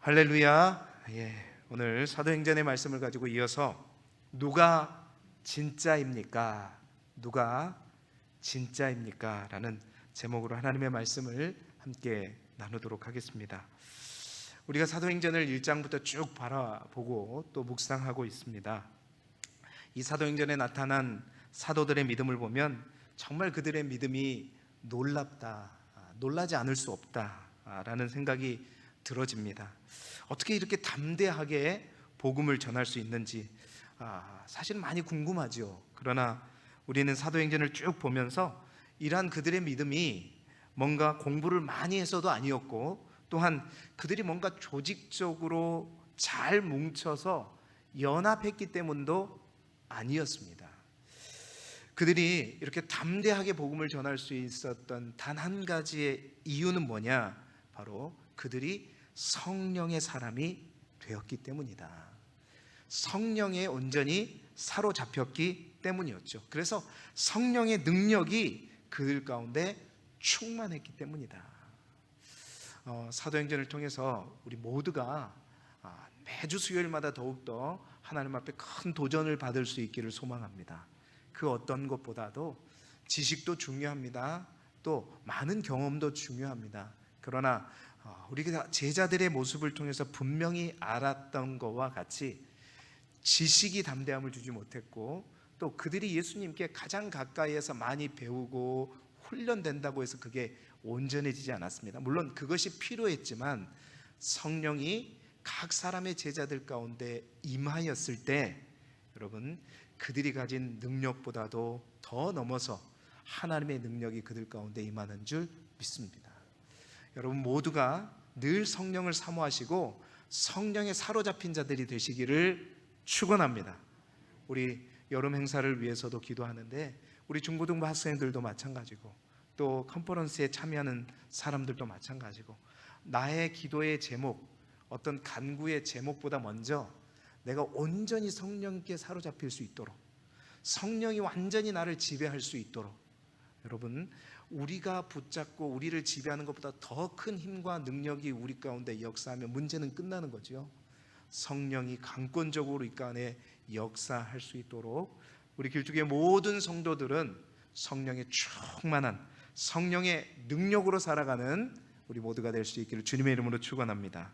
할렐루야. 오늘 사도행전의 말씀을 가지고 이어서 누가 진짜입니까? 누가 진짜입니까? 라는 제목으로 하나님의 말씀을 함께 나누도록 하겠습니다. 우리가 사도행전을 1장부터 쭉 바라보고 또 묵상하고 있습니다. 이 사도행전에 나타난 사도들의 믿음을 보면 정말 그들의 믿음이 놀랍다, 놀라지 않을 수 없다라는 생각이 들어집니다. 어떻게 이렇게 담대하게 복음을 전할 수 있는지 사실 많이 궁금하죠. 그러나 우리는 사도행전을 쭉 보면서 이러한 그들의 믿음이 뭔가 공부를 많이 해서도 아니었고, 또한 그들이 뭔가 조직적으로 잘 뭉쳐서 연합했기 때문도 아니었습니다. 그들이 이렇게 담대하게 복음을 전할 수 있었던 단 한 가지의 이유는 뭐냐? 바로 그들이 성령의 사람이 되었기 때문이다. 성령에 온전히 사로잡혔기 때문이었죠. 그래서 성령의 능력이 그들 가운데 충만했기 때문이다. 사도행전을 통해서 우리 모두가 매주 수요일마다 더욱더 하나님 앞에 큰 도전을 받을 수 있기를 소망합니다. 그 어떤 것보다도 지식도 중요합니다. 또 많은 경험도 중요합니다. 그러나 우리가 제자들의 모습을 통해서 분명히 알았던 것과 같이 지식이 담대함을 주지 못했고, 또 그들이 예수님께 가장 가까이에서 많이 배우고 훈련된다고 해서 그게 온전해지지 않았습니다. 물론 그것이 필요했지만 성령이 각 사람의 제자들 가운데 임하였을 때 여러분, 그들이 가진 능력보다도 더 넘어서 하나님의 능력이 그들 가운데 임하는 줄 믿습니다. 여러분 모두가 늘 성령을 사모하시고 성령에 사로잡힌 자들이 되시기를 축원합니다. 우리 여름 행사를 위해서도 기도하는데 우리 중고등부 학생들도 마찬가지고 또 컨퍼런스에 참여하는 사람들도 마찬가지고, 나의 기도의 제목, 어떤 간구의 제목보다 먼저 내가 온전히 성령께 사로잡힐 수 있도록, 성령이 완전히 나를 지배할 수 있도록, 여러분 우리가 붙잡고 우리를 지배하는 것보다 더 큰 힘과 능력이 우리 가운데 역사하면 문제는 끝나는 거죠. 성령이 강권적으로 이 가운데 역사할 수 있도록 우리 길쭉의 모든 성도들은 성령의 충만한 성령의 능력으로 살아가는 우리 모두가 될 수 있기를 주님의 이름으로 축원합니다.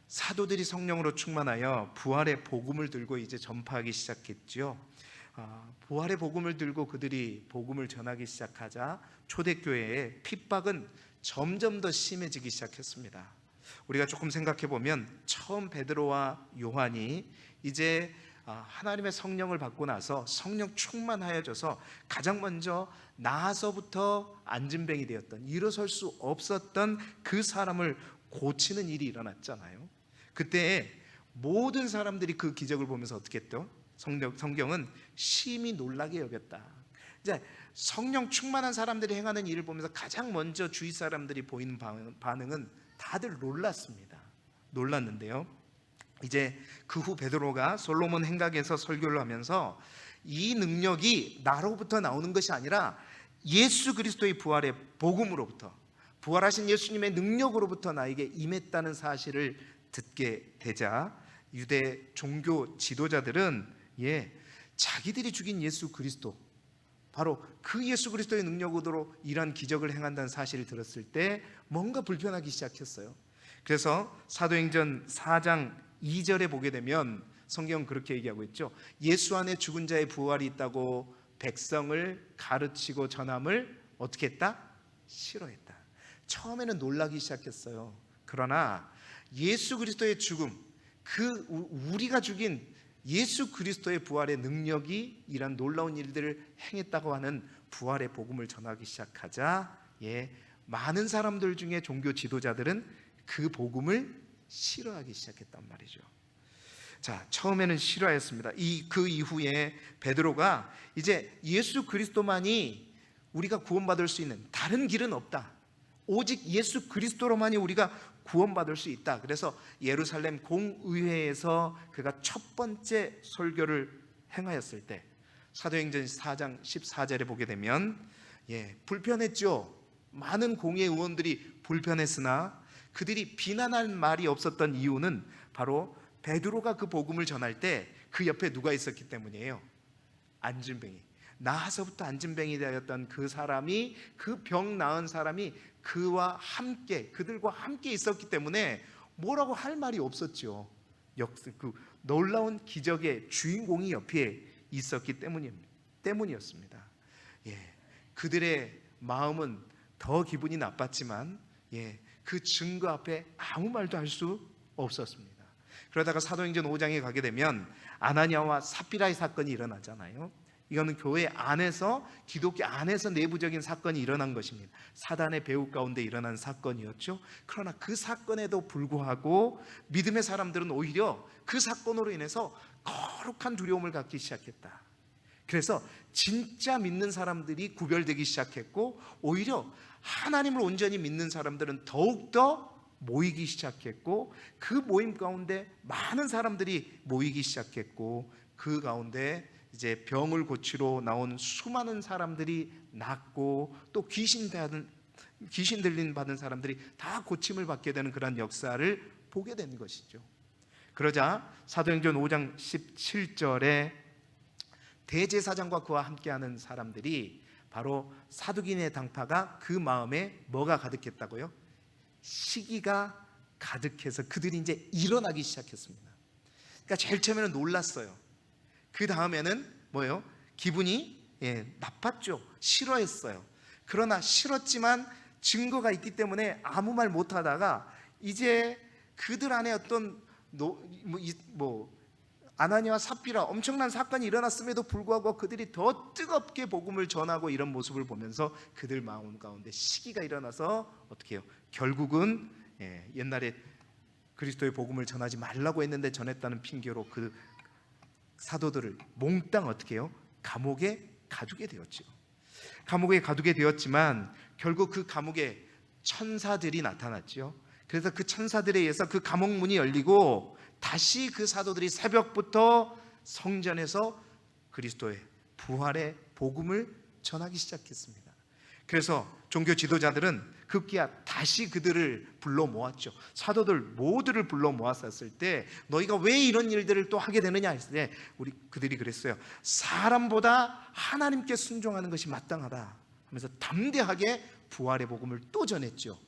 사도들이 성령으로 충만하여 부활의 복음을 들고 이제 전파하기 시작했죠. 부활의 복음을 들고 그들이 복음을 전하기 시작하자 초대교회의 핍박은 점점 더 심해지기 시작했습니다. 우리가 조금 생각해 보면 처음 베드로와 요한이 이제 하나님의 성령을 받고 나서 성령 충만하여져서 가장 먼저 나서부터 안진뱅이 되었던, 일어설 수 없었던 그 사람을 고치는 일이 일어났잖아요. 그때 모든 사람들이 그 기적을 보면서 어떻게 했죠? 성경은 심히 놀라게 여겼다. 이제 성령 충만한 사람들이 행하는 일을 보면서 가장 먼저 주위 사람들이 보이는 반응은 다들 놀랐는데요. 이제 그 후 베드로가 솔로몬 행각에서 설교를 하면서 이 능력이 나로부터 나오는 것이 아니라 예수 그리스도의 부활의 복음으로부터, 부활하신 예수님의 능력으로부터 나에게 임했다는 사실을 듣게 되자 유대 종교 지도자들은 자기들이 죽인 예수 그리스도, 바로 그 예수 그리스도의 능력으로 이러한 기적을 행한다는 사실을 들었을 때 뭔가 불편하기 시작했어요. 그래서 사도행전 4장 2절에 보게 되면 성경은 그렇게 얘기하고 있죠. 예수 안에 죽은 자의 부활이 있다고 백성을 가르치고 전함을 어떻게 했다? 싫어했다. 처음에는 놀라기 시작했어요. 그러나 예수 그리스도의 죽음, 우리가 죽인 예수 그리스도의 부활의 능력이 이런 놀라운 일들을 행했다고 하는 부활의 복음을 전하기 시작하자 많은 사람들 중에 종교 지도자들은 그 복음을 싫어하기 시작했단 말이죠. 자, 처음에는 싫어했습니다. 그 이후에 베드로가 이제 예수 그리스도만이 우리가 구원받을 수 있는 다른 길은 없다. 오직 예수 그리스도로만이 우리가 구원받을 수 있다. 그래서 예루살렘 공의회에서 그가 첫 번째 설교를 행하였을 때 사도행전 4장 14절에 보게 되면 불편했죠. 많은 공회 의원들이 불편했으나 그들이 비난할 말이 없었던 이유는 바로 베드로가 그 복음을 전할 때 그 옆에 누가 있었기 때문이에요. 안진뱅이, 나서부터 안진뱅이 되었던 그 사람이, 그 병 나은 사람이 그와 함께, 그들과 함께 있었기 때문에 뭐라고 할 말이 없었죠. 그 놀라운 기적의 주인공이 옆에 있었기 때문이었습니다. 그들의 마음은 더 기분이 나빴지만 그 증거 앞에 아무 말도 할 수 없었습니다. 그러다가 사도행전 5장에 가게 되면 아나니아와 삽비라의 사건이 일어나잖아요. 이거는 교회 안에서, 기독교 안에서 내부적인 사건이 일어난 것입니다. 사단의 배후 가운데 일어난 사건이었죠. 그러나 그 사건에도 불구하고 믿음의 사람들은 오히려 그 사건으로 인해서 거룩한 두려움을 갖기 시작했다. 그래서 진짜 믿는 사람들이 구별되기 시작했고, 오히려 하나님을 온전히 믿는 사람들은 더욱더 모이기 시작했고, 그 모임 가운데 많은 사람들이 모이기 시작했고, 그 가운데 이제 병을 고치러 나온 수많은 사람들이 낫고, 또 귀신 들림 받은 사람들이 다 고침을 받게 되는 그런 역사를 보게 된 것이죠. 그러자 사도행전 5장 17절에 대제사장과 그와 함께하는 사람들이, 바로 사두개인의 당파가 그 마음에 뭐가 가득했다고요? 시기가 가득해서 그들이 이제 일어나기 시작했습니다. 그러니까 제일 처음에는 놀랐어요. 그 다음에는 뭐예요? 기분이 나빴죠. 싫어했어요. 그러나 싫었지만 증거가 있기 때문에 아무 말 못하다가 이제 그들 안에 어떤 아나니아와 삽비라 엄청난 사건이 일어났음에도 불구하고 그들이 더 뜨겁게 복음을 전하고 이런 모습을 보면서 그들 마음 가운데 시기가 일어나서 어떻게 해요? 결국은 옛날에 그리스도의 복음을 전하지 말라고 했는데 전했다는 핑계로 그 사도들을 몽땅 어떻게 해요? 감옥에 가두게 되었죠. 감옥에 가두게 되었지만 결국 그 감옥에 천사들이 나타났죠. 그래서 그 천사들에 의해서 그 감옥 문이 열리고 다시 그 사도들이 새벽부터 성전에서 그리스도의 부활의 복음을 전하기 시작했습니다. 그래서 종교 지도자들은 급기야 다시 그들을 불러 모았죠. 사도들 모두를 불러 모았었을 때 너희가 왜 이런 일들을 또 하게 되느냐 했을 때 그들이 그랬어요. 사람보다 하나님께 순종하는 것이 마땅하다 하면서 담대하게 부활의 복음을 또 전했죠.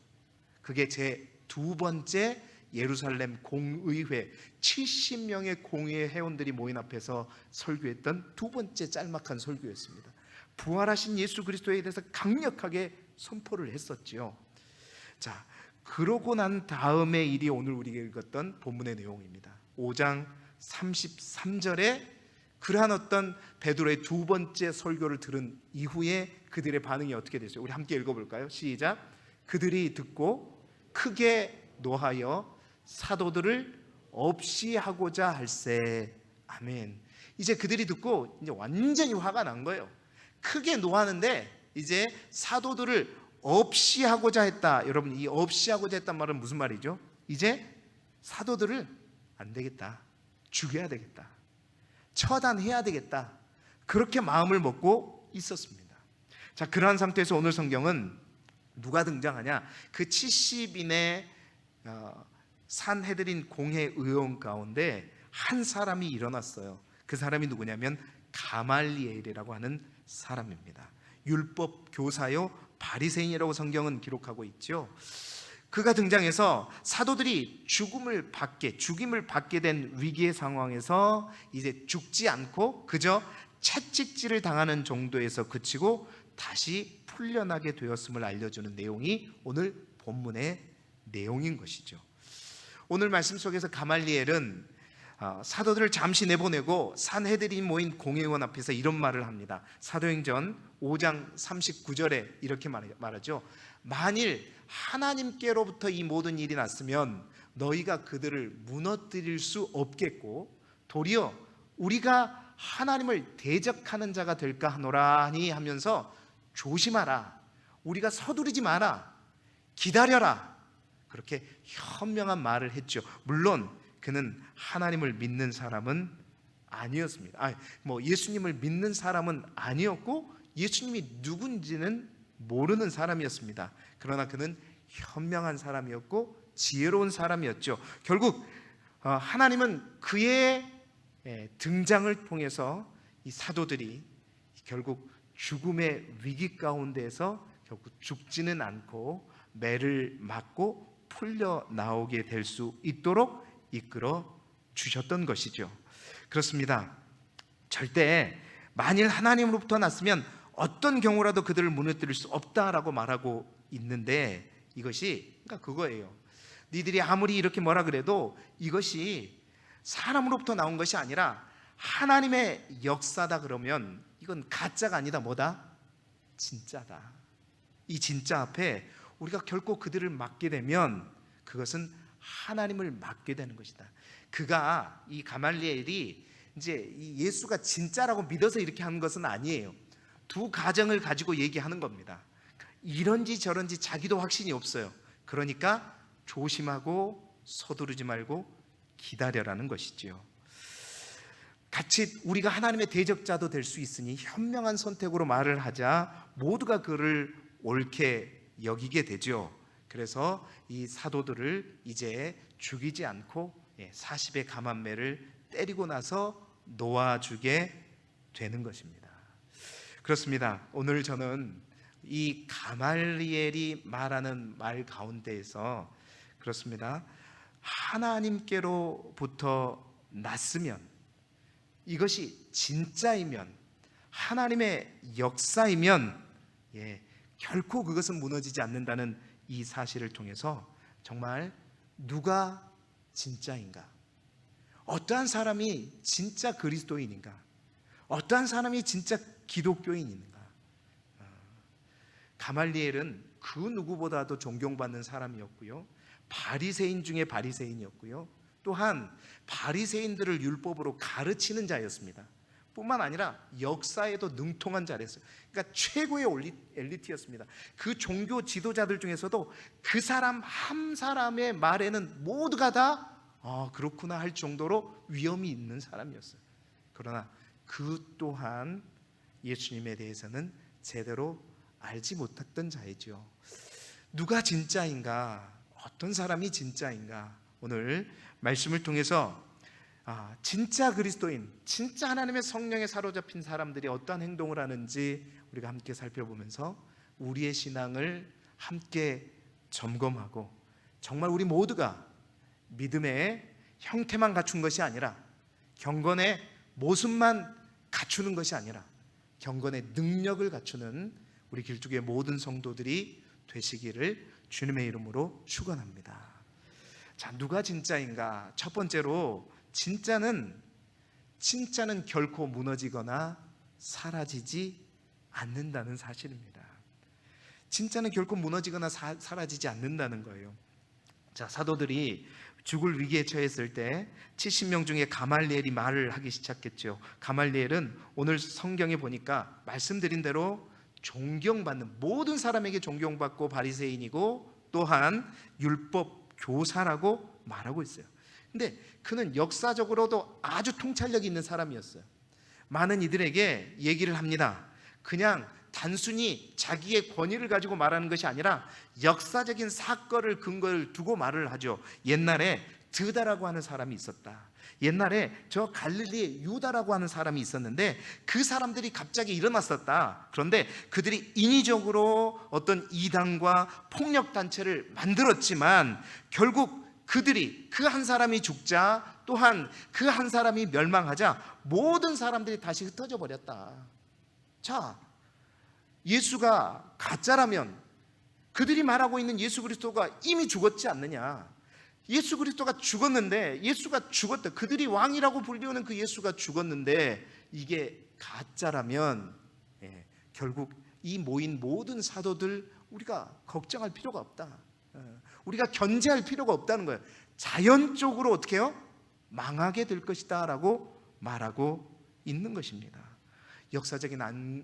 그게 제 두 번째 예루살렘 공의회, 70명의 공의회 회원들이 모인 앞에서 설교했던 두 번째 짤막한 설교였습니다. 부활하신 예수 그리스도에 대해서 강력하게 선포를 했었지요. 자, 그러고 난 다음의 일이 오늘 우리가 읽었던 본문의 내용입니다. 5장 33절에 그러한 어떤 베드로의 두 번째 설교를 들은 이후에 그들의 반응이 어떻게 됐어요? 우리 함께 읽어볼까요? 시작. 그들이 듣고 크게 노하여 사도들을 없이 하고자 할세. 아멘. 이제 그들이 듣고 이제 완전히 화가 난 거예요. 크게 노하는데 이제 사도들을 없이 하고자 했다. 여러분, 이 없이 하고자 했단 말은 무슨 말이죠? 이제 사도들을 안 되겠다, 죽여야 되겠다, 처단해야 되겠다, 그렇게 마음을 먹고 있었습니다. 자, 그러한 상태에서 오늘 성경은 누가 등장하냐? 그 70인의 산헤드린 공회 의원 가운데 한 사람이 일어났어요. 그 사람이 누구냐면 가말리엘이라고 하는 사람입니다. 율법 교사요 바리새인이라고 성경은 기록하고 있죠. 그가 등장해서 사도들이 죽임을 받게 된 위기의 상황에서 이제 죽지 않고 그저 채찍질을 당하는 정도에서 그치고 다시 풀려나게 되었음을 알려주는 내용이 오늘 본문의 내용인 것이죠. 오늘 말씀 속에서 가말리엘은 사도들을 잠시 내보내고 산헤드린 모인 공회의원 앞에서 이런 말을 합니다. 사도행전 5장 39절에 이렇게 말하죠. 만일 하나님께로부터 이 모든 일이 났으면 너희가 그들을 무너뜨릴 수 없겠고 도리어 우리가 하나님을 대적하는 자가 될까 하노라 하니 하면서 조심하라, 우리가 서두르지 마라, 기다려라, 그렇게 현명한 말을 했죠. 물론 그는 하나님을 믿는 사람은 아니었습니다. 예수님을 믿는 사람은 아니었고 예수님이 누군지는 모르는 사람이었습니다. 그러나 그는 현명한 사람이었고 지혜로운 사람이었죠. 결국 하나님은 그의 등장을 통해서 이 사도들이 결국 죽음의 위기 가운데에서 결국 죽지는 않고 매를 맞고 풀려 나오게 될 수 있도록 이끌어 주셨던 것이죠. 그렇습니다. 절대 만일 하나님으로부터 났으면 어떤 경우라도 그들을 무너뜨릴 수 없다라고 말하고 있는데, 이것이 그러니까 그거예요. 니들이 아무리 이렇게 뭐라 그래도 이것이 사람으로부터 나온 것이 아니라 하나님의 역사다 그러면 이건 가짜가 아니다. 뭐다? 진짜다. 이 진짜 앞에 우리가 결코 그들을 맡게 되면 그것은 하나님을 맡게 되는 것이다. 그가 이 가말리엘이 이제 이 예수가 진짜라고 믿어서 이렇게 하는 것은 아니에요. 두 가정을 가지고 얘기하는 겁니다. 이런지 저런지 자기도 확신이 없어요. 그러니까 조심하고 서두르지 말고 기다려라는 것이지요. 같이 우리가 하나님의 대적자도 될 수 있으니 현명한 선택으로 말을 하자 모두가 그를 옳게 여기게 되죠. 그래서 이 사도들을 이제 죽이지 않고 40의 감한매를 때리고 나서 놓아주게 되는 것입니다. 그렇습니다. 오늘 저는 이 가말리엘이 말하는 말 가운데에서 그렇습니다. 하나님께로부터 났으면, 이것이 진짜이면, 하나님의 역사이면 결코 그것은 무너지지 않는다는 이 사실을 통해서 정말 누가 진짜인가, 어떠한 사람이 진짜 그리스도인인가, 어떠한 사람이 진짜 기독교인인가. 가말리엘은 그 누구보다도 존경받는 사람이었고요, 바리새인 중에 바리새인이었고요, 또한 바리새인들을 율법으로 가르치는 자였습니다. 뿐만 아니라 역사에도 능통한 자였어요. 그러니까 최고의 엘리트였습니다. 그 종교 지도자들 중에서도 그 사람 한 사람의 말에는 모두가 다 그렇구나 할 정도로 위엄이 있는 사람이었어요. 그러나 그 또한 예수님에 대해서는 제대로 알지 못했던 자이죠. 누가 진짜인가, 어떤 사람이 진짜인가, 오늘 말씀을 통해서 진짜 그리스도인, 진짜 하나님의 성령에 사로잡힌 사람들이 어떠한 행동을 하는지 우리가 함께 살펴보면서 우리의 신앙을 함께 점검하고, 정말 우리 모두가 믿음의 형태만 갖춘 것이 아니라, 경건의 모습만 갖추는 것이 아니라 경건의 능력을 갖추는 우리 길쭉의 모든 성도들이 되시기를 주님의 이름으로 축원합니다. 자, 누가 진짜인가? 첫 번째로 진짜는 결코 무너지거나 사라지지 않는다는 사실입니다. 진짜는 결코 무너지거나 사라지지 않는다는 거예요. 자, 사도들이 죽을 위기에 처했을 때 70명 중에 가말리엘이 말을 하기 시작했죠. 가말리엘은 오늘 성경에 보니까 말씀드린 대로 존경받는, 모든 사람에게 존경받고 바리새인이고 또한 율법 교사라고 말하고 있어요. 근데 그는 역사적으로도 아주 통찰력이 있는 사람이었어요. 많은 이들에게 얘기를 합니다. 그냥 단순히 자기의 권위를 가지고 말하는 것이 아니라 역사적인 사건을 근거를 두고 말을 하죠. 옛날에 드다라고 하는 사람이 있었다. 옛날에 저 갈릴리에 유다라고 하는 사람이 있었는데 그 사람들이 갑자기 일어났었다. 그런데 그들이 인위적으로 어떤 이단과 폭력단체를 만들었지만 결국 그들이 그 한 사람이 죽자, 또한 그 한 사람이 멸망하자 모든 사람들이 다시 흩어져 버렸다. 자, 예수가 가짜라면 그들이 말하고 있는 예수 그리스도가 이미 죽었지 않느냐. 예수 그리스도가 죽었는데, 예수가 죽었다, 그들이 왕이라고 불리우는 그 예수가 죽었는데 이게 가짜라면 결국 이 모인 모든 사도들 우리가 걱정할 필요가 없다. 우리가 견제할 필요가 없다는 거예요. 자연적으로 어떻게 해요? 망하게 될 것이다 라고 말하고 있는 것입니다. 역사적인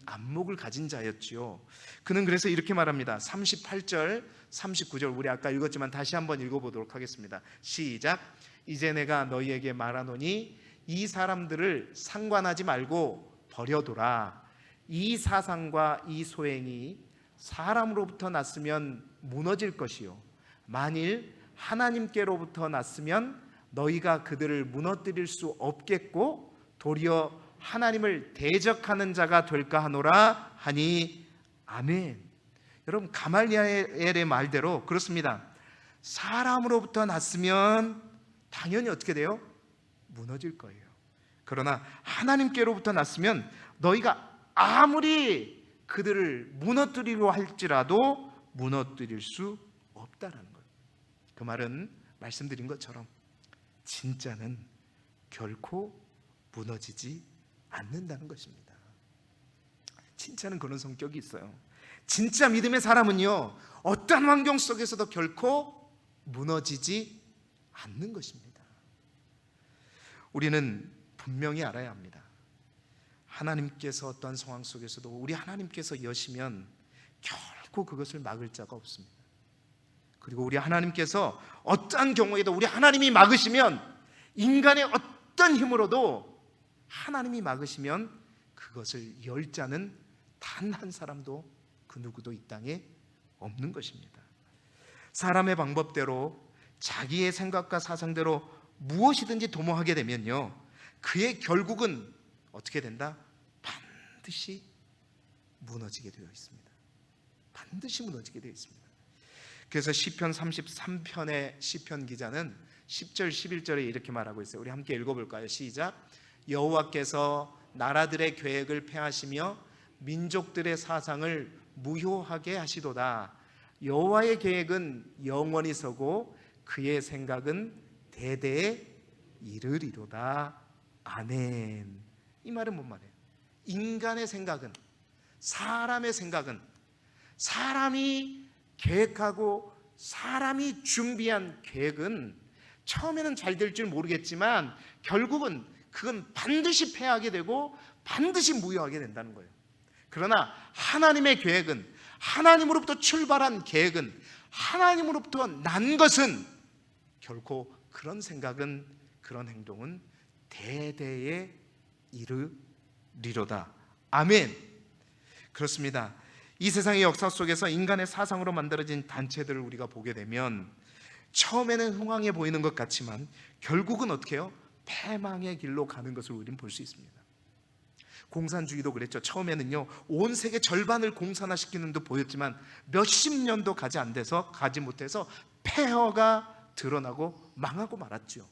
안목을 가진 자였지요. 그는 그래서 이렇게 말합니다. 38절 39절 우리 아까 읽었지만 다시 한번 읽어보도록 하겠습니다. 시작. 이제 내가 너희에게 말하노니 이 사람들을 상관하지 말고 버려둬라. 이 사상과 이 소행이 사람으로부터 났으면 무너질 것이요 만일 하나님께로부터 났으면 너희가 그들을 무너뜨릴 수 없겠고 도리어 하나님을 대적하는 자가 될까 하노라 하니 아멘. 여러분, 가말리엘의 말대로 그렇습니다. 사람으로부터 났으면 당연히 어떻게 돼요? 무너질 거예요. 그러나 하나님께로부터 났으면 너희가 아무리 그들을 무너뜨리려 할지라도 무너뜨릴 수 없다라는 거예요. 그 말은 말씀드린 것처럼 진짜는 결코 무너지지 않는다는 것입니다. 진짜는 그런 성격이 있어요. 진짜 믿음의 사람은요, 어떤 환경 속에서도 결코 무너지지 않는 것입니다. 우리는 분명히 알아야 합니다. 하나님께서 어떤 상황 속에서도 우리 하나님께서 여시면 결코 그것을 막을 자가 없습니다. 그리고 우리 하나님께서 어떠한 경우에도 우리 하나님이 막으시면, 인간의 어떤 힘으로도 하나님이 막으시면 그것을 열 자는 단 한 사람도 그 누구도 이 땅에 없는 것입니다. 사람의 방법대로 자기의 생각과 사상대로 무엇이든지 도모하게 되면요, 그의 결국은 어떻게 된다? 반드시 무너지게 되어 있습니다. 반드시 무너지게 되어 있습니다. 그래서 시편 33편의 시편 기자는 10절 11절에 이렇게 말하고 있어요. 우리 함께 읽어볼까요? 시작. 여호와께서 나라들의 계획을 폐하시며 민족들의 사상을 무효하게 하시도다. 여호와의 계획은 영원히 서고 그의 생각은 대대에 이르리로다. 아멘. 이 말은 뭔 말이에요? 인간의 생각은, 사람의 생각은, 사람이 계획하고 사람이 준비한 계획은 처음에는 잘 될 줄 모르겠지만 결국은 그건 반드시 패하게 되고 반드시 무효하게 된다는 거예요. 그러나 하나님의 계획은, 하나님으로부터 출발한 계획은, 하나님으로부터 난 것은 결코 그런 생각은, 그런 행동은 대대에 이르리로다. 아멘. 그렇습니다. 이 세상의 역사 속에서 인간의 사상으로 만들어진 단체들을 우리가 보게 되면 처음에는 흥황해 보이는 것 같지만 결국은 어떻게 해요? 패망의 길로 가는 것을 우리는 볼 수 있습니다. 공산주의도 그랬죠. 처음에는요, 온 세계 절반을 공산화시키는 듯 보였지만 몇십 년도 가지 못해서 폐허가 드러나고 망하고 말았죠.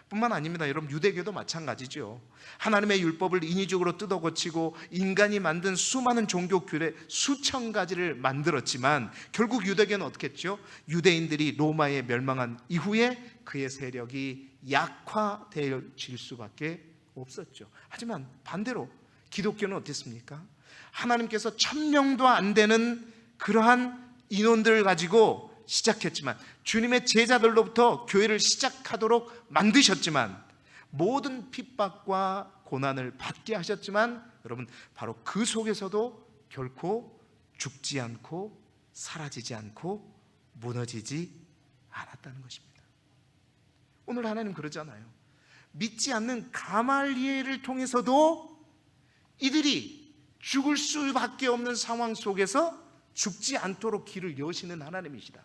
뿐만 아닙니다. 여러분, 유대교도 마찬가지죠. 하나님의 율법을 인위적으로 뜯어고치고 인간이 만든 수많은 종교 규례 수천 가지를 만들었지만 결국 유대교는 어떻게 했죠? 유대인들이 로마에 멸망한 이후에 그의 세력이 약화되어질 수밖에 없었죠. 하지만 반대로 기독교는 어땠습니까? 하나님께서 1000명도 안 되는 그러한 인원들을 가지고 시작했지만, 주님의 제자들로부터 교회를 시작하도록 만드셨지만, 모든 핍박과 고난을 받게 하셨지만, 여러분, 바로 그 속에서도 결코 죽지 않고 사라지지 않고 무너지지 않았다는 것입니다. 오늘 하나님 그러잖아요. 믿지 않는 가말리엘을 통해서도 이들이 죽을 수밖에 없는 상황 속에서 죽지 않도록 길을 여시는 하나님이시다.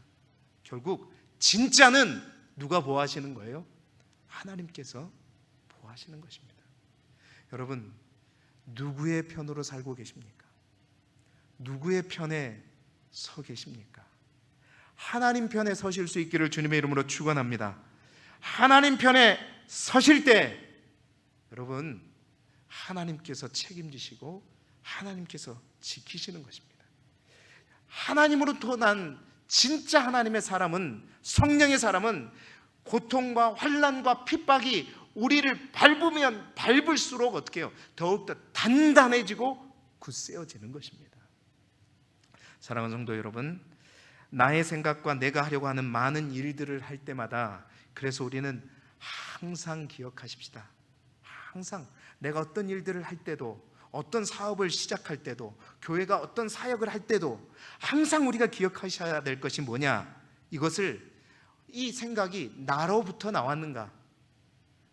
결국 진짜는 누가 보호하시는 거예요? 하나님께서 보호하시는 것입니다. 여러분, 누구의 편으로 살고 계십니까? 누구의 편에 서 계십니까? 하나님 편에 서실 수 있기를 주님의 이름으로 축원합니다. 하나님 편에 서실 때 여러분, 하나님께서 책임지시고 하나님께서 지키시는 것입니다. 하나님으로부터 난 진짜 하나님의 사람은, 성령의 사람은 고통과 환난과 핍박이 우리를 밟으면 밟을수록 어떻게 해요? 더욱더 단단해지고 굳세어지는 것입니다. 사랑하는 성도 여러분, 나의 생각과 내가 하려고 하는 많은 일들을 할 때마다, 그래서 우리는 항상 기억하십시다. 항상 내가 어떤 일들을 할 때도, 어떤 사업을 시작할 때도, 교회가 어떤 사역을 할 때도 항상 우리가 기억하셔야 될 것이 뭐냐? 이것을, 이 생각이 나로부터 나왔는가?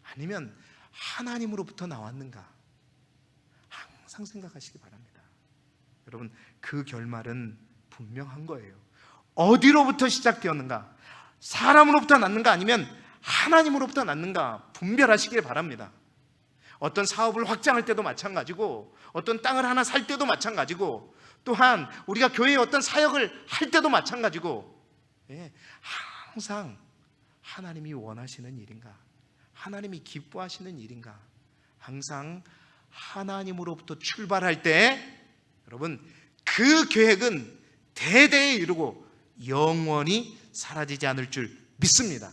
아니면 하나님으로부터 나왔는가? 항상 생각하시기 바랍니다. 여러분, 그 결말은 분명한 거예요. 어디로부터 시작되었는가? 사람으로부터 낳는가 아니면 하나님으로부터 낳는가 분별하시길 바랍니다. 어떤 사업을 확장할 때도 마찬가지고, 어떤 땅을 하나 살 때도 마찬가지고, 또한 우리가 교회에 어떤 사역을 할 때도 마찬가지고, 항상 하나님이 원하시는 일인가, 하나님이 기뻐하시는 일인가, 항상 하나님으로부터 출발할 때 여러분 그 계획은 대대에 이루고 영원히 사라지지 않을 줄 믿습니다.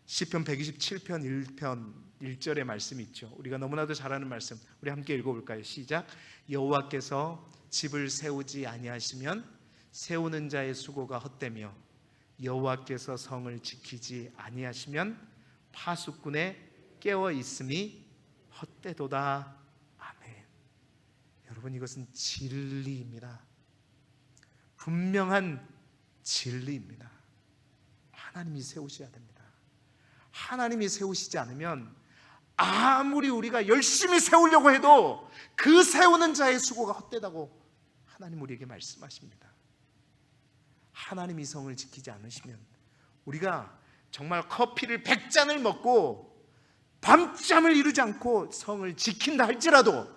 시편 127편 1편 1절의 말씀이 있죠. 우리가 너무나도 잘 아는 말씀, 우리 함께 읽어볼까요? 시작. 여호와께서 집을 세우지 아니하시면 세우는 자의 수고가 헛되며 여호와께서 성을 지키지 아니하시면 파수꾼의 깨어 있음이 헛되도다. 아멘. 여러분, 이것은 진리입니다. 분명한 진리입니다. 하나님이 세우셔야 됩니다. 하나님이 세우시지 않으면 아무리 우리가 열심히 세우려고 해도 그 세우는 자의 수고가 헛되다고 하나님 우리에게 말씀하십니다. 하나님이 성을 지키지 않으시면 우리가 정말 커피를 100잔을 먹고 밤잠을 이루지 않고 성을 지킨다 할지라도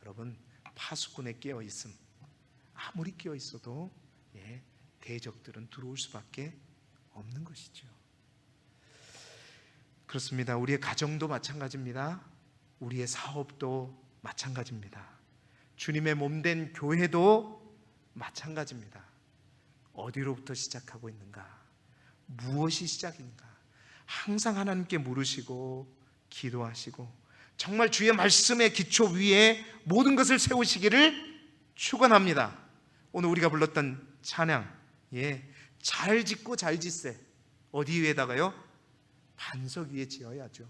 여러분 파수꾼에 깨어 있음, 아무리 깨어 있어도 대적들은 들어올 수밖에 없는 것이죠. 그렇습니다. 우리의 가정도 마찬가지입니다. 우리의 사업도 마찬가지입니다. 주님의 몸된 교회도 마찬가지입니다. 어디로부터 시작하고 있는가? 무엇이 시작인가? 항상 하나님께 물으시고 기도하시고 정말 주의 말씀의 기초 위에 모든 것을 세우시기를 축원합니다. 오늘 우리가 불렀던 찬양, 잘 짓고 잘 짓세. 어디 위에다가요? 반석 위에 지어야죠.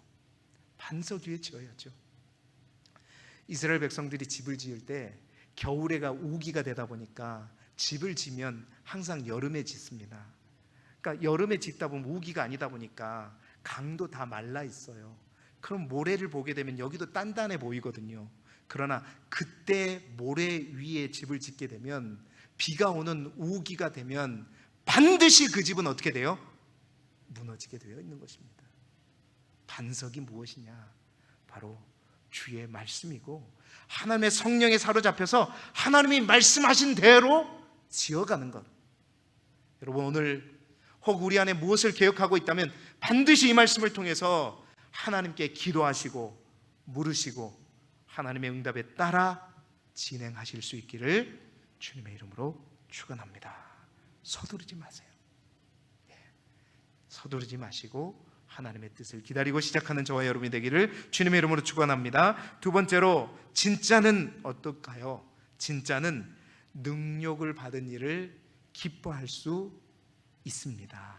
반석 위에 지어야죠. 이스라엘 백성들이 집을 지을 때 겨울에가 우기가 되다 보니까 집을 지면 항상 여름에 짓습니다. 그러니까 여름에 짓다 보면 우기가 아니다 보니까 강도 다 말라 있어요. 그럼 모래를 보게 되면 여기도 단단해 보이거든요. 그러나 그때 모래 위에 집을 짓게 되면 비가 오는 우기가 되면 반드시 그 집은 어떻게 돼요? 무너지게 되어 있는 것입니다. 반석이 무엇이냐? 바로 주의 말씀이고 하나님의 성령에 사로잡혀서 하나님이 말씀하신 대로 지어가는 것. 여러분, 오늘 혹 우리 안에 무엇을 개혁하고 있다면 반드시 이 말씀을 통해서 하나님께 기도하시고 물으시고 하나님의 응답에 따라 진행하실 수 있기를 주님의 이름으로 축원합니다. 서두르지 마세요. 서두르지 마시고 하나님의 뜻을 기다리고 시작하는 저와 여러분이 되기를 주님의 이름으로 축원합니다. 두 번째로, 진짜는 어떨까요? 진짜는 능력을 받은 일을 기뻐할 수 있습니다.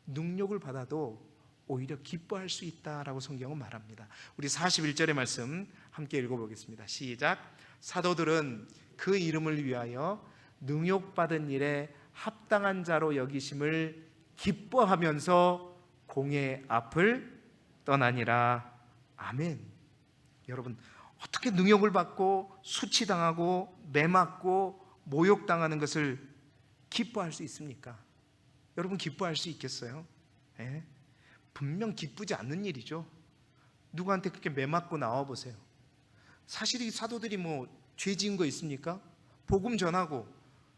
능력을 받아도 오히려 기뻐할 수 있다라고 성경은 말합니다. 우리 41절의 말씀 함께 읽어보겠습니다. 시작. 사도들은 그 이름을 위하여 능력받은 일에 합당한 자로 여기심을 기뻐하면서 공의 앞을 떠나니라. 아멘. 여러분, 어떻게 능력을 받고 수치당하고 매맞고 모욕당하는 것을 기뻐할 수 있습니까? 여러분, 기뻐할 수 있겠어요? 분명 기쁘지 않는 일이죠. 누구한테 그렇게 매맞고 나와보세요. 사실 이 사도들이 죄 지은 거 있습니까? 복음 전하고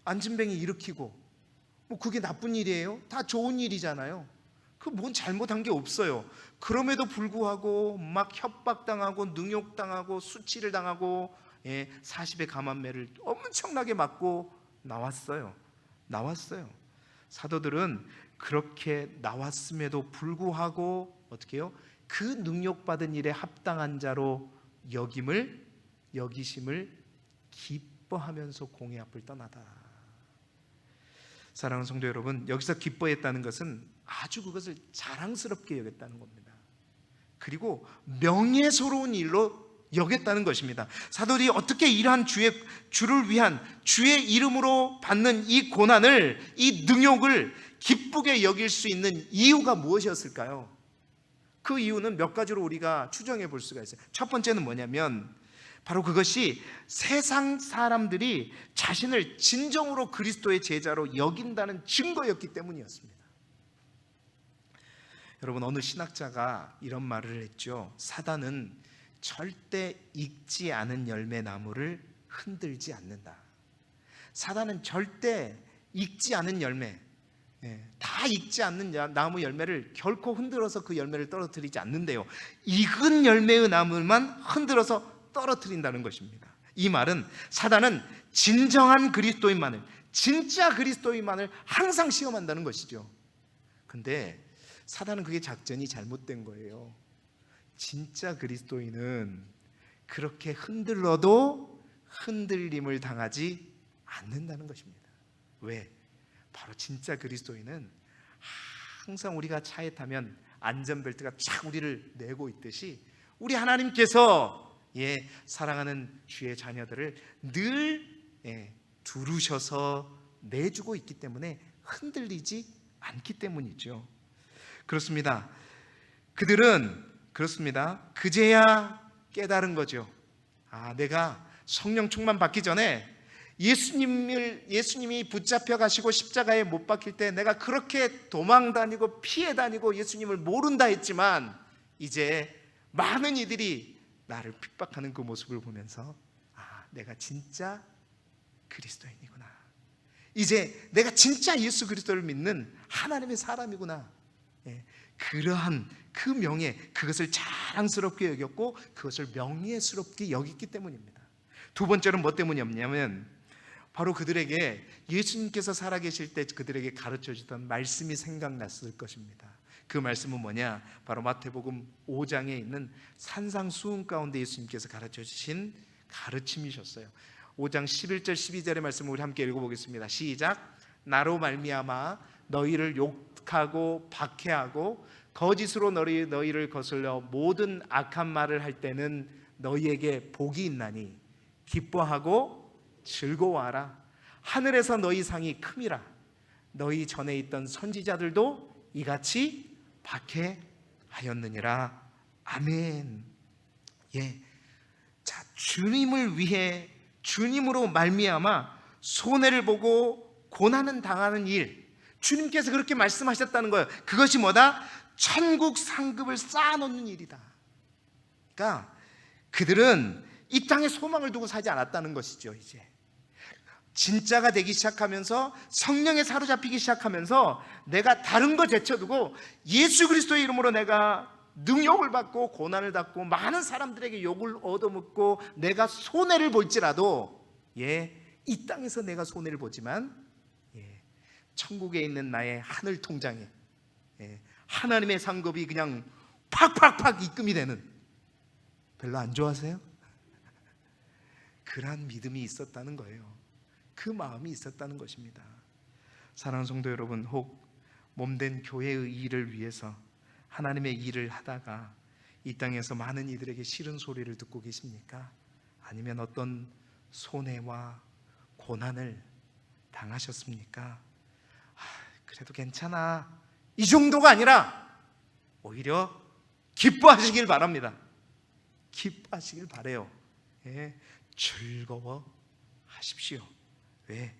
안진뱅이 일으키고 그게 나쁜 일이에요? 다 좋은 일이잖아요. 뭔 잘못한 게 없어요. 그럼에도 불구하고 막 협박당하고 능욕당하고 수치를 당하고 40의 감암매를 엄청나게 맞고 나왔어요. 사도들은 그렇게 나왔음에도 불구하고 어떻게 해요? 그 능력받은 일에 합당한 자로 여기심을 기뻐하면서 공의 앞을 떠나다. 사랑하는 성도 여러분, 여기서 기뻐했다는 것은 아주 그것을 자랑스럽게 여겼다는 겁니다. 그리고 명예스러운 일로 여겼다는 것입니다. 사도들이 어떻게 이러한 주를 위한 주의 이름으로 받는 이 고난을, 이 능욕을 기쁘게 여길 수 있는 이유가 무엇이었을까요? 그 이유는 몇 가지로 우리가 추정해 볼 수가 있어요. 첫 번째는 뭐냐면 바로 그것이 세상 사람들이 자신을 진정으로 그리스도의 제자로 여긴다는 증거였기 때문이었습니다. 여러분, 어느 신학자가 이런 말을 했죠. 사단은 절대 익지 않은 열매 나무를 흔들지 않는다. 사단은 절대 익지 않은 열매, 다 익지 않는 나무 열매를 결코 흔들어서 그 열매를 떨어뜨리지 않는데요, 익은 열매의 나무만 흔들어서 떨어뜨린다는 것입니다. 이 말은 사단은 진정한 그리스도인만을, 진짜 그리스도인만을 항상 시험한다는 것이죠. 근데 사단은 그게 작전이 잘못된 거예요. 진짜 그리스도인은 그렇게 흔들러도 흔들림을 당하지 않는다는 것입니다. 왜? 바로 진짜 그리스도인은 항상 우리가 차에 타면 안전벨트가 착 우리를 내고 있듯이 우리 하나님께서 사랑하는 주의 자녀들을 늘 두르셔서 내주고 있기 때문에 흔들리지 않기 때문이죠. 그렇습니다. 그들은 그렇습니다. 그제야 깨달은 거죠. 내가 성령 충만 받기 전에 예수님이 붙잡혀 가시고 십자가에 못 박힐 때 내가 그렇게 도망 다니고 피해 다니고 예수님을 모른다 했지만, 이제 많은 이들이 나를 핍박하는 그 모습을 보면서 내가 진짜 그리스도인이구나, 이제 내가 진짜 예수 그리스도를 믿는 하나님의 사람이구나, 그러한 그 명예, 그것을 자랑스럽게 여겼고 그것을 명예스럽게 여겼기 때문입니다. 두 번째는 뭐 때문이었냐면, 바로 그들에게 예수님께서 살아계실 때 그들에게 가르쳐 주던 말씀이 생각났을 것입니다. 그 말씀은 뭐냐? 바로 마태복음 5장에 있는 산상수훈 가운데 예수님께서 가르쳐 주신 가르침이셨어요. 5장 11절 12절의 말씀을 우리 함께 읽어보겠습니다. 시작. 나로 말미암아 너희를 욕하고 박해하고 거짓으로 너희를 거슬려 모든 악한 말을 할 때는 너희에게 복이 있나니 기뻐하고 즐거워하라. 하늘에서 너희 상이 큼이라. 너희 전에 있던 선지자들도 이같이 박해하였느니라. 아멘. 자, 주님을 위해, 주님으로 말미암아 손해를 보고 고난을 당하는 일, 주님께서 그렇게 말씀하셨다는 거예요. 그것이 뭐다? 천국 상급을 쌓아놓는 일이다. 그러니까 그들은 이 땅에 소망을 두고 살지 않았다는 것이죠. 이제 진짜가 되기 시작하면서, 성령에 사로잡히기 시작하면서 내가 다른 거 제쳐두고 예수 그리스도의 이름으로 내가 능욕을 받고 고난을 받고 많은 사람들에게 욕을 얻어먹고 내가 손해를 볼지라도 이 땅에서 내가 손해를 보지만 천국에 있는 나의 하늘 통장에 하나님의 상급이 그냥 팍팍팍 입금이 되는, 별로 안 좋아하세요? 그러한 믿음이 있었다는 거예요. 그 마음이 있었다는 것입니다. 사랑하는 성도 여러분, 혹 몸된 교회의 일을 위해서 하나님의 일을 하다가 이 땅에서 많은 이들에게 싫은 소리를 듣고 계십니까? 아니면 어떤 손해와 고난을 당하셨습니까? 그래도 괜찮아, 이 정도가 아니라 오히려 기뻐하시길 바랍니다. 기뻐하시길 바래요. 즐거워하십시오. 왜?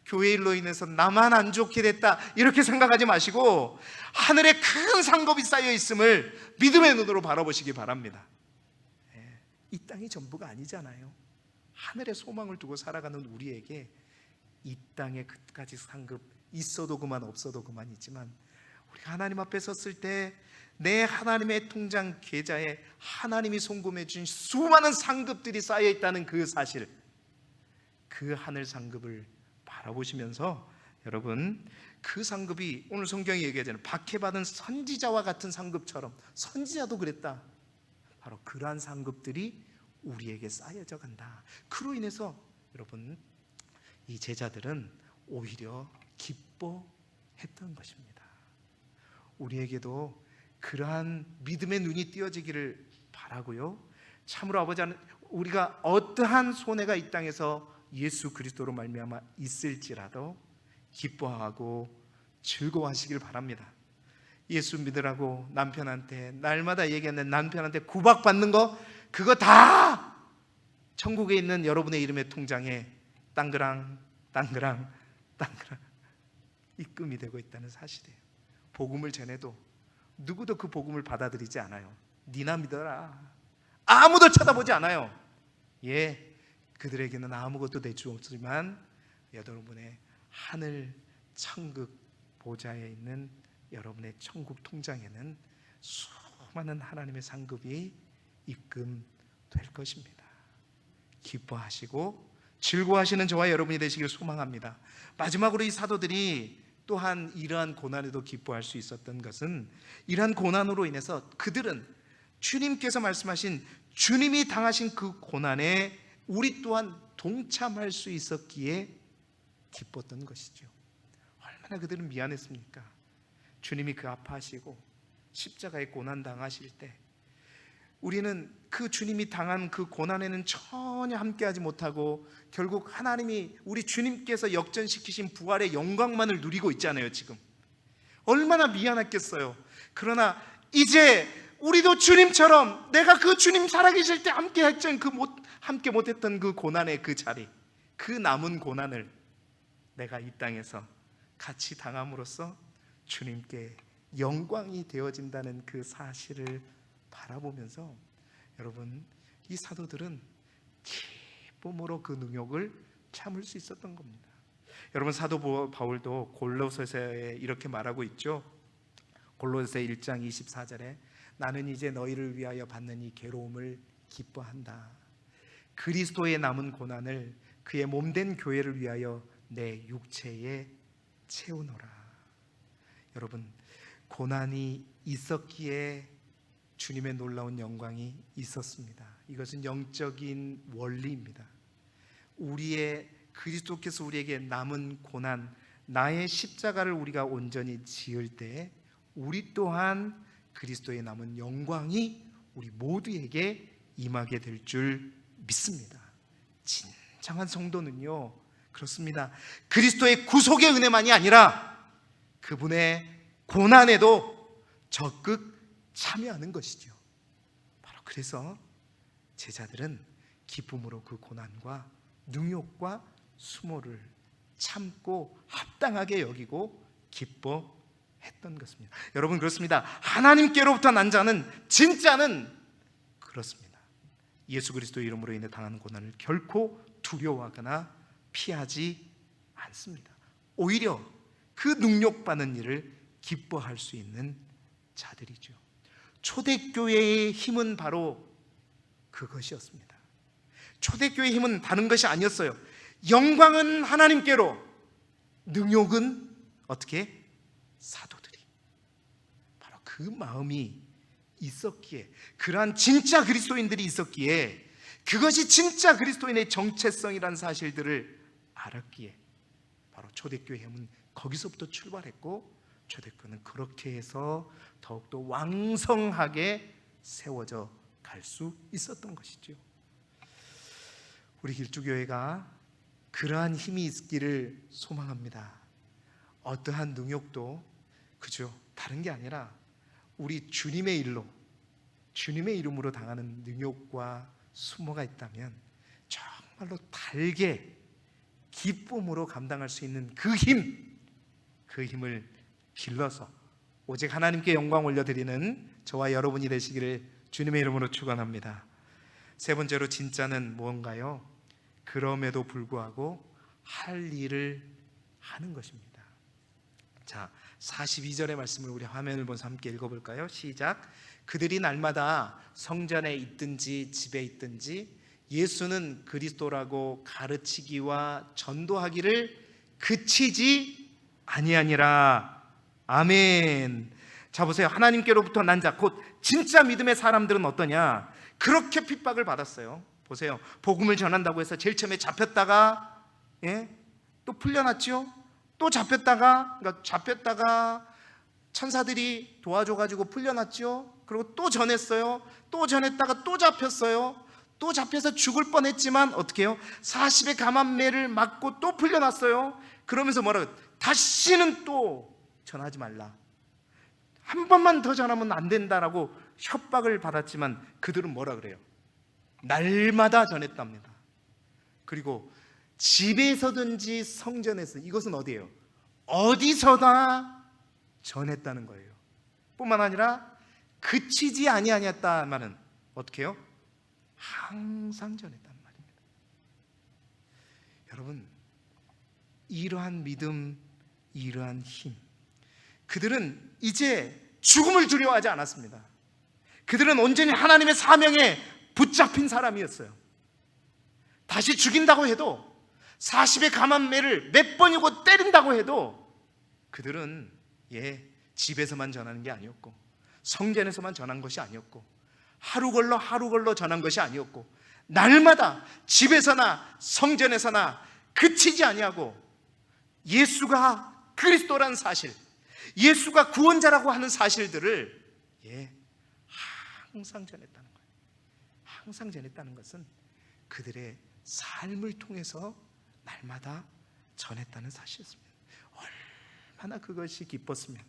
교회 일로 인해서 나만 안 좋게 됐다 이렇게 생각하지 마시고 하늘에 큰 상급이 쌓여 있음을 믿음의 눈으로 바라보시기 바랍니다. 이 땅이 전부가 아니잖아요. 하늘에 소망을 두고 살아가는 우리에게 이 땅에 그까지 상급 있어도 그만 없어도 그만이지만, 우리가 하나님 앞에 섰을 때 내 하나님의 통장 계좌에 하나님이 송금해 준 수많은 상급들이 쌓여 있다는 그 사실, 그 하늘 상급을 바라보시면서 여러분, 그 상급이 오늘 성경이 얘기하잖아요. 박해받은 선지자와 같은 상급처럼, 선지자도 그랬다. 바로 그러한 상급들이 우리에게 쌓여져 간다. 그로 인해서 여러분, 이 제자들은 오히려 기뻐했던 것입니다. 우리에게도 그러한 믿음의 눈이 띄어지기를 바라고요. 참으로 아버지 하나님, 우리가 어떠한 손해가 이 땅에서 예수 그리스도로 말미암아 있을지라도 기뻐하고 즐거워하시길 바랍니다. 예수 믿으라고 남편한테 날마다 얘기하는 남편한테 구박받는 거, 그거 다 천국에 있는 여러분의 이름의 통장에 땅그랑 땅그랑 땅그랑 입금이 되고 있다는 사실이에요. 복음을 전해도 누구도 그 복음을 받아들이지 않아요. 니나 믿어라. 아무도 쳐다보지 않아요. 예, 그들에게는 아무것도 될 수 없지만 여러분의 하늘 천국 보좌에 있는 여러분의 천국 통장에는 수많은 하나님의 상급이 입금될 것입니다. 기뻐하시고 즐거워하시는 저와 여러분이 되시길 소망합니다. 마지막으로 이 사도들이 또한 이러한 고난에도 기뻐할 수 있었던 것은, 이러한 고난으로 인해서 그들은 주님께서 말씀하신, 주님이 당하신 그 고난에 우리 또한 동참할 수 있었기에 기뻤던 것이죠. 얼마나 그들은 미안했습니까? 주님이 그 아파하시고 십자가에 고난 당하실 때 우리는 그 주님이 당한 그 고난에는 전혀 함께하지 못하고 결국 하나님이, 우리 주님께서 역전시키신 부활의 영광만을 누리고 있잖아요. 지금 얼마나 미안했겠어요. 그러나 이제 우리도 주님처럼 내가 그 주님 살아계실 때 함께 못했던 그 고난의 그 자리, 그 남은 고난을 내가 이 땅에서 같이 당함으로써 주님께 영광이 되어진다는 그 사실을 바라보면서 여러분, 이 사도들은 기쁨으로 그 능욕을 참을 수 있었던 겁니다. 여러분, 사도 바울도 골로새서에 이렇게 말하고 있죠. 골로새 1장 24절에 나는 이제 너희를 위하여 받는 이 괴로움을 기뻐한다. 그리스도의 남은 고난을 그의 몸된 교회를 위하여 내 육체에 채우노라. 여러분, 고난이 있었기에 주님의 놀라운 영광이 있었습니다. 이것은 영적인 원리입니다. 우리의 그리스도께서 우리에게 남은 고난, 나의 십자가를 우리가 온전히 지을 때 우리 또한 그리스도의 남은 영광이 우리 모두에게 임하게 될 줄 믿습니다. 진정한 성도는요, 그렇습니다. 그리스도의 구속의 은혜만이 아니라 그분의 고난에도 적극 참여하는 것이죠. 바로 그래서 제자들은 기쁨으로 그 고난과 능욕과 수모를 참고 합당하게 여기고 기뻐했던 것입니다. 여러분, 그렇습니다. 하나님께로부터 난 자는, 진짜는 그렇습니다. 예수 그리스도의 이름으로 인해 당하는 고난을 결코 두려워하거나 피하지 않습니다. 오히려 그 능욕받는 일을 기뻐할 수 있는 자들이죠. 초대교회의 힘은 바로 그것이었습니다. 초대교회의 힘은 다른 것이 아니었어요. 영광은 하나님께로, 능욕은 어떻게? 사도들이. 바로 그 마음이 있었기에, 그러한 진짜 그리스도인들이 있었기에, 그것이 진짜 그리스도인의 정체성이라는 사실들을 알았기에 바로 초대교회의 힘은 거기서부터 출발했고, 초대교회는 그렇게 해서 더욱더 왕성하게 세워져 갈 수 있었던 것이죠. 우리 길주교회가 그러한 힘이 있기를 소망합니다. 어떠한 능욕도 그죠, 다른 게 아니라 우리 주님의 일로, 주님의 이름으로 당하는 능욕과 수모가 있다면 정말로 달게 기쁨으로 감당할 수 있는 그 힘을 길러서 오직 하나님께 영광 올려드리는 저와 여러분이 되시기를 주님의 이름으로 축원합니다. 세 번째로, 진짜는 무언가요? 그럼에도 불구하고 할 일을 하는 것입니다. 자, 42절의 말씀을 우리 화면을 보면서 함께 읽어볼까요? 시작. 그들이 날마다 성전에 있든지 집에 있든지 예수는 그리스도라고 가르치기와 전도하기를 그치지 아니하니라. 아멘. 자, 보세요. 하나님께로부터 난 자, 곧 진짜 믿음의 사람들은 어떠냐? 그렇게 핍박을 받았어요. 보세요. 복음을 전한다고 해서 제일 처음에 잡혔다가 또 풀려났죠. 또 잡혔다가 천사들이 도와줘가지고 풀려났죠. 그리고 또 전했어요. 또 전했다가 또 잡혔어요. 또 잡혀서 죽을 뻔했지만 어떻게 해요? 40의 감암매를 맞고 또 풀려났어요. 그러면서 뭐라고? 다시는 또 전하지 말라. 한 번만 더 전하면 안 된다라고 협박을 받았지만 그들은 뭐라 그래요? 날마다 전했답니다. 그리고 집에서든지 성전에서, 이것은 어디예요? 어디서나 전했다는 거예요. 뿐만 아니라 그치지 아니하였다 말은 어떻게 해요? 항상 전했다는 말입니다. 여러분, 이러한 믿음, 이러한 힘, 그들은 이제 죽음을 두려워하지 않았습니다. 그들은 온전히 하나님의 사명에 붙잡힌 사람이었어요. 다시 죽인다고 해도, 40의 감암매를 몇 번이고 때린다고 해도 그들은 집에서만 전하는 게 아니었고, 성전에서만 전한 것이 아니었고, 하루 걸러 전한 것이 아니었고, 날마다 집에서나 성전에서나 그치지 아니하고 예수가 그리스도라는 사실, 예수가 구원자라고 하는 사실들을 항상 전했다는 거예요. 항상 전했다는 것은 그들의 삶을 통해서 날마다 전했다는 사실이었습니다. 얼마나 그것이 기뻤으면,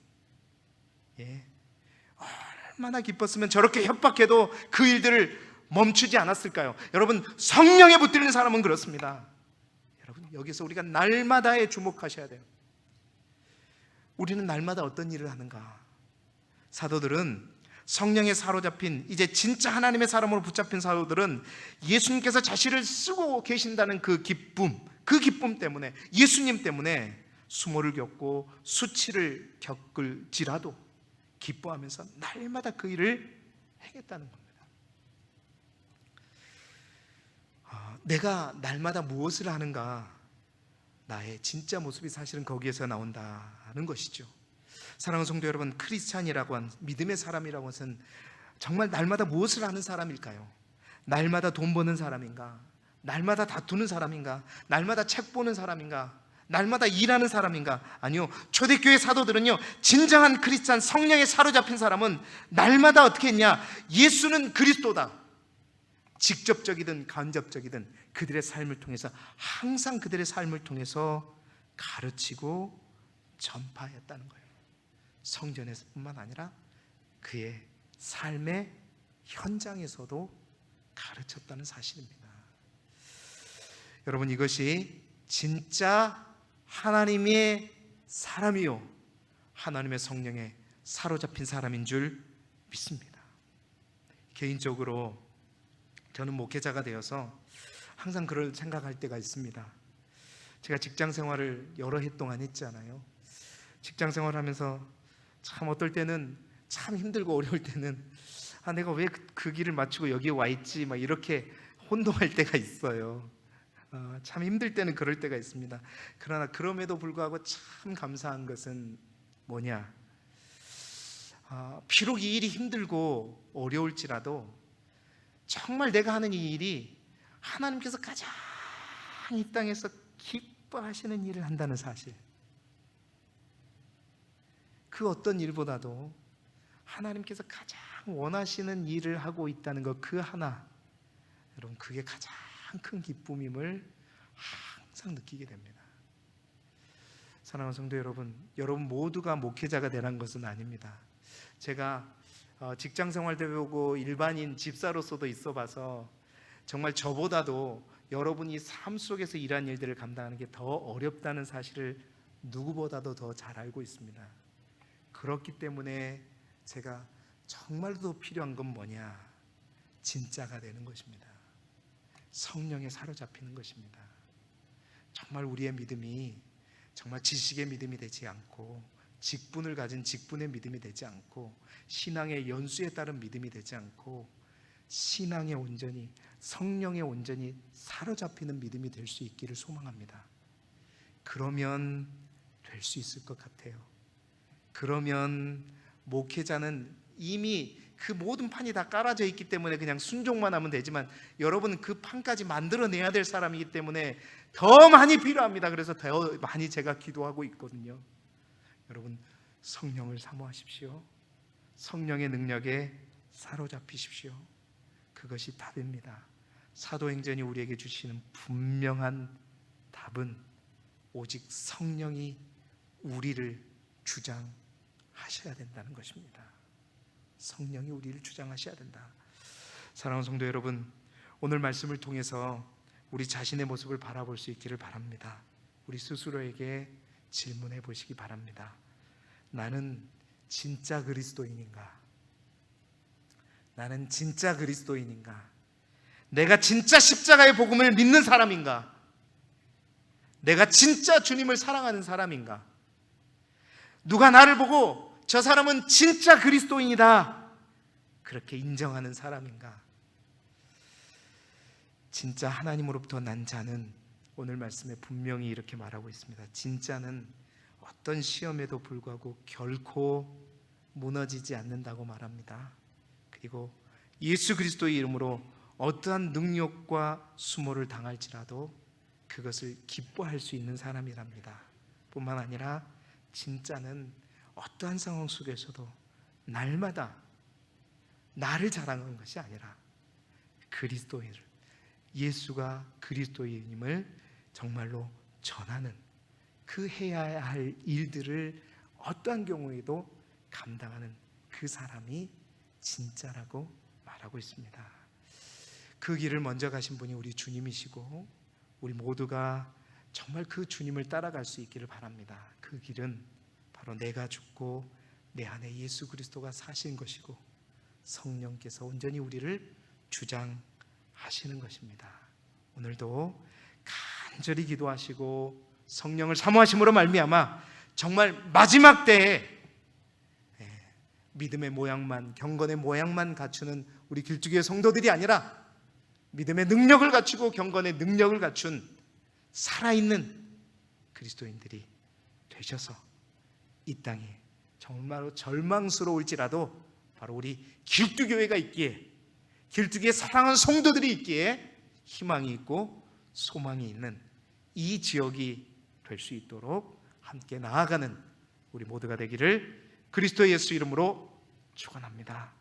얼마나 기뻤으면 저렇게 협박해도 그 일들을 멈추지 않았을까요? 여러분, 성령에 붙들린 사람은 그렇습니다. 여러분, 여기서 우리가 날마다에 주목하셔야 돼요. 우리는 날마다 어떤 일을 하는가? 사도들은, 성령에 사로잡힌, 이제 진짜 하나님의 사람으로 붙잡힌 사도들은 예수님께서 자신을 쓰고 계신다는 그 기쁨 때문에, 예수님 때문에 수모를 겪고 수치를 겪을지라도 기뻐하면서 날마다 그 일을 행했다는 겁니다. 내가 날마다 무엇을 하는가, 나의 진짜 모습이 사실은 거기에서 나온다는 것이죠. 사랑하는 성도 여러분, 크리스찬이라고 한, 믿음의 사람이라고 해서는 정말 날마다 무엇을 하는 사람일까요? 날마다 돈 버는 사람인가? 날마다 다투는 사람인가? 날마다 책 보는 사람인가? 날마다 일하는 사람인가? 아니요, 초대교회 사도들은요, 진정한 크리스찬, 성령에 사로잡힌 사람은 날마다 어떻게 했냐? 예수는 그리스도다, 직접적이든 간접적이든 그들의 삶을 통해서, 항상 그들의 삶을 통해서 가르치고 전파했다는 거예요. 성전에서뿐만 아니라 그의 삶의 현장에서도 가르쳤다는 사실입니다. 여러분, 이것이 진짜 하나님의 사람이요, 하나님의 성령에 사로잡힌 사람인 줄 믿습니다. 개인적으로 저는 목회자가 되어서 항상 그럴 생각할 때가 있습니다. 제가 직장 생활을 여러 해 동안 했잖아요. 직장 생활하면서 참 어떨 때는 참 힘들고 어려울 때는 내가 왜 그 길을 마치고 여기에 와 있지, 막 이렇게 혼동할 때가 있어요. 참 힘들 때는 그럴 때가 있습니다. 그러나 그럼에도 불구하고 참 감사한 것은 뭐냐, 비록 이 일이 힘들고 어려울지라도 정말 내가 하는 이 일이 하나님께서 가장 이 땅에서 기뻐하시는 일을 한다는 사실, 그 어떤 일보다도 하나님께서 가장 원하시는 일을 하고 있다는 것, 그 하나, 여러분, 그게 가장 큰 기쁨임을 항상 느끼게 됩니다. 사랑하는 성도 여러분, 여러분 모두가 목회자가 되라는 것은 아닙니다. 제가 직장 생활도 해보고 일반인 집사로서도 있어봐서 정말 저보다도 여러분이 삶 속에서 일하는 일들을 감당하는 게 더 어렵다는 사실을 누구보다도 더 잘 알고 있습니다. 그렇기 때문에 제가 정말 더 필요한 건 뭐냐, 진짜가 되는 것입니다. 성령에 사로잡히는 것입니다. 정말 우리의 믿음이 정말 지식의 믿음이 되지 않고, 직분을 가진 직분의 믿음이 되지 않고, 신앙의 연수에 따른 믿음이 되지 않고, 신앙에 온전히, 성령에 온전히 사로잡히는 믿음이 될 수 있기를 소망합니다. 그러면 될 수 있을 것 같아요. 그러면 목회자는 이미 그 모든 판이 다 깔아져 있기 때문에 그냥 순종만 하면 되지만, 여러분은 그 판까지 만들어내야 될 사람이기 때문에 더 많이 필요합니다. 그래서 더 많이 제가 기도하고 있거든요. 여러분, 성령을 사모하십시오. 성령의 능력에 사로잡히십시오. 그것이 답입니다. 사도행전이 우리에게 주시는 분명한 답은 오직 성령이 우리를 주장하셔야 된다는 것입니다. 성령이 우리를 주장하셔야 된다. 사랑하는 성도 여러분, 오늘 말씀을 통해서 우리 자신의 모습을 바라볼 수 있기를 바랍니다. 우리 스스로에게 질문해 보시기 바랍니다. 나는 진짜 그리스도인인가? 나는 진짜 그리스도인인가? 내가 진짜 십자가의 복음을 믿는 사람인가? 내가 진짜 주님을 사랑하는 사람인가? 누가 나를 보고 저 사람은 진짜 그리스도인이다 그렇게 인정하는 사람인가? 진짜 하나님으로부터 난 자는 오늘 말씀에 분명히 이렇게 말하고 있습니다. 진짜는 어떤 시험에도 불구하고 결코 무너지지 않는다고 말합니다. 그리고 예수 그리스도의 이름으로 어떠한 능력과 수모를 당할지라도 그것을 기뻐할 수 있는 사람이랍니다. 뿐만 아니라 진짜는 어떠한 상황 속에서도 날마다 나를 자랑하는 것이 아니라 그리스도인을, 예수가 그리스도인임을 정말로 전하는, 그 해야 할 일들을 어떠한 경우에도 감당하는 그 사람이 진짜라고 말하고 있습니다. 그 길을 먼저 가신 분이 우리 주님이시고 우리 모두가 정말 그 주님을 따라갈 수 있기를 바랍니다. 그 길은 바로 내가 죽고 내 안에 예수 그리스도가 사신 것이고 성령께서 온전히 우리를 주장하시는 것입니다. 오늘도 간절히 기도하시고 성령을 사모하심으로 말미암아 정말 마지막 때에 믿음의 모양만, 경건의 모양만 갖추는 우리 길쭉의 성도들이 아니라 믿음의 능력을 갖추고 경건의 능력을 갖춘 살아있는 그리스도인들이 되셔서 이 땅에 정말로 절망스러울지라도 바로 우리 길쭉교회가 있기에, 길쭉의 사랑하는 성도들이 있기에 희망이 있고 소망이 있는 이 지역이 될 수 있도록 함께 나아가는 우리 모두가 되기를 그리스도 예수 이름으로 축원합니다.